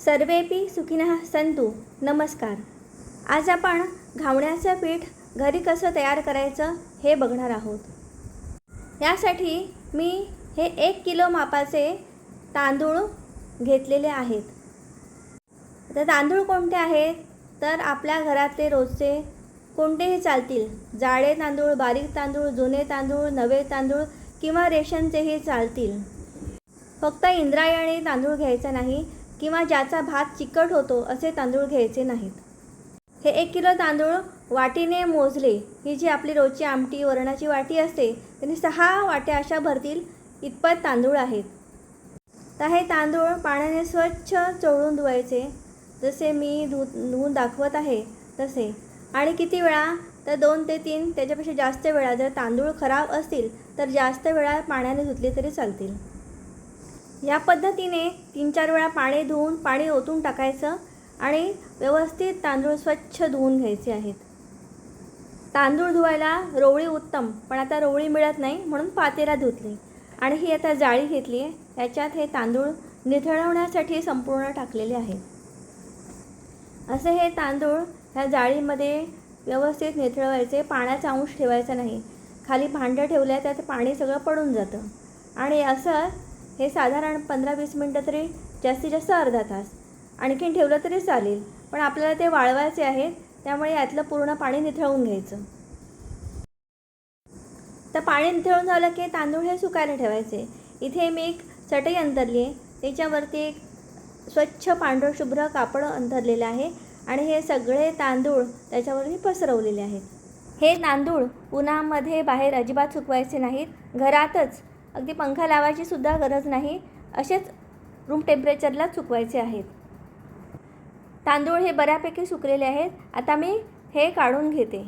सर्वेपि सुखिनः सन्तु। नमस्कार। आज आपण घावण्याचं पीठ घरी कसं तयार करायचं हे बघणार आहोत। यासाठी मी हे 1 किलो मापाचे तांदूळ घेतलेले आहेत। तर तांदूळ कोणते आहेत तर आपल्या घरातले रोजचे कोणतेही चालतील। जाडे तांदूळ, बारीक तांदूळ, जुने तांदूळ, नवे तांदूळ किंवा रेशनचेही चालतील। फक्त इंद्रायणी तांदूळ घ्यायचा नाही किंवा ज्याचा भात चिकट होतो असे तांदूळ घ्यायचे नाहीत। हे 1 किलो तांदूळ वाटीने मोजले, ही जी आपली रोजची आमटी वरणाची वाटी असते त्याने 6 वाट्या अशा भरतील इतपत तांदूळ आहेत। तर हे तांदूळ पाण्याने स्वच्छ चोळून धुवायचे, जसे मी धुवून दाखवत आहे तसे। आणि किती वेळा तर 2 ते 3 त्याच्यापेक्षा जास्त वेळा, जर तांदूळ खराब असतील तर जास्त वेळा पाण्याने धुतले तरी चालतील। या पद्धतीने 3-4 वेळा पाणी ओतून टाकायचं आणि व्यवस्थित तांदूळ स्वच्छ धुवून घ्यायचे आहेत। तांदूळ धुवायला रोवळी उत्तम, पण आता रोवळी मिळत नाही म्हणून पातेला धुतली। आणि ही आता जाळी घेतली आहे, याच्यात हे तांदूळ निथळवण्यासाठी संपूर्ण टाकलेले आहे। असे हे तांदूळ ह्या जाळीमध्ये व्यवस्थित निथळवायचे, पाण्याचा अंश ठेवायचा नाही। खाली भांडं ठेवलं त्यात पाणी सगळं पडून जातं। आणि असं हे साधारण 15-20 मिनटं तरी, जास्तीत जास्त अर्धा तास आणखीन ठेवलं तरी चालेल, पण आपल्याला ते वाळवायचे आहे त्यामुळे यातलं पूर्ण पाणी निथळवून घ्यायचं। तर पाणी निथळून झालं की तांदूळ हे सुकायला ठेवायचे। इथे मी एक चटई अंथरली आहे, त्याच्यावरती एक स्वच्छ पांढरं शुभ्र कापड अंथरलेलं आहे आणि हे सगळे तांदूळ त्याच्यावरती पसरवलेले आहेत। हे तांदूळ उन्हामध्ये बाहेर अजिबात सुकवायचे नाहीत, घरातच अगदी पंखा लावायची सुद्धा गरज नाही, असेच रूम टेम्परेचरला सुकवायचे आहेत। तांदूळ हे बऱ्यापैकी सुकलेले आहेत। आता मी हे काढून घेते।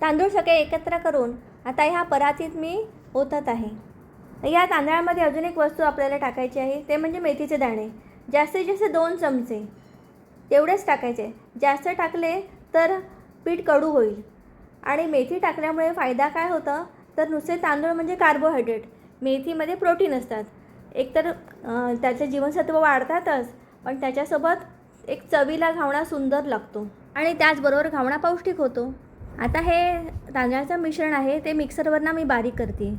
तांदूळ सगळे एकत्र करून आता ह्या परातीत मी ओतत आहे। या तांदळामध्ये अजून एक वस्तू आपल्याला टाकायची आहे, ते म्हणजे मेथीचे दाणे। जास्तीत जास्त 2 चमचे तेवढेच टाकायचे, जास्त टाकले तर पीठ कडू होईल। आणि मेथी टाकल्यामुळे फायदा काय होतं तर नुसते तांदूळ म्हणजे कार्बोहायड्रेट, मेथीमध्ये प्रोटीन असतात। एकतर त्याचे जीवनसत्व वाढतातच, पण त्याच्यासोबत एक चवीला घावणा सुंदर लागतो आणि त्याचबरोबर घावणा पौष्टिक होतो। आता हे तांदळाचं मिश्रण आहे ते मिक्सरवरनं मी बारीक करते।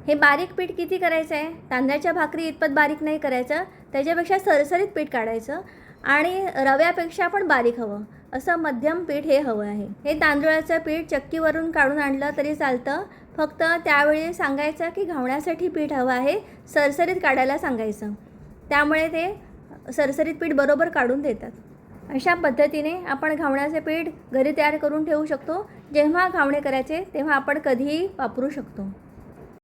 हे बारीक पीठ किती करायचं आहे, तांदळाच्या भाकरी इतपत बारीक नाही करायचं, त्याच्यापेक्षा सरसरीत पीठ काढायचं आणि रव्यापेक्षा पण बारीक हवं, असं मध्यम पीठ हे हवं आहे। हे तांदूळाचं पीठ चक्कीवरून काढून आणलं तरी चालतं, फक्त त्यावेळी सांगायचं की घावण्यासाठी पीठ हवं आहे, सरसरीत काढायला सांगायचं, त्यामुळे ते सरसरीत पीठ बरोबर काढून देतात। अशा पद्धतीने आपण घावण्याचे पीठ घरी तयार करून ठेवू शकतो। जेव्हा घावणे करायचे तेव्हा आपण कधीही वापरू शकतो।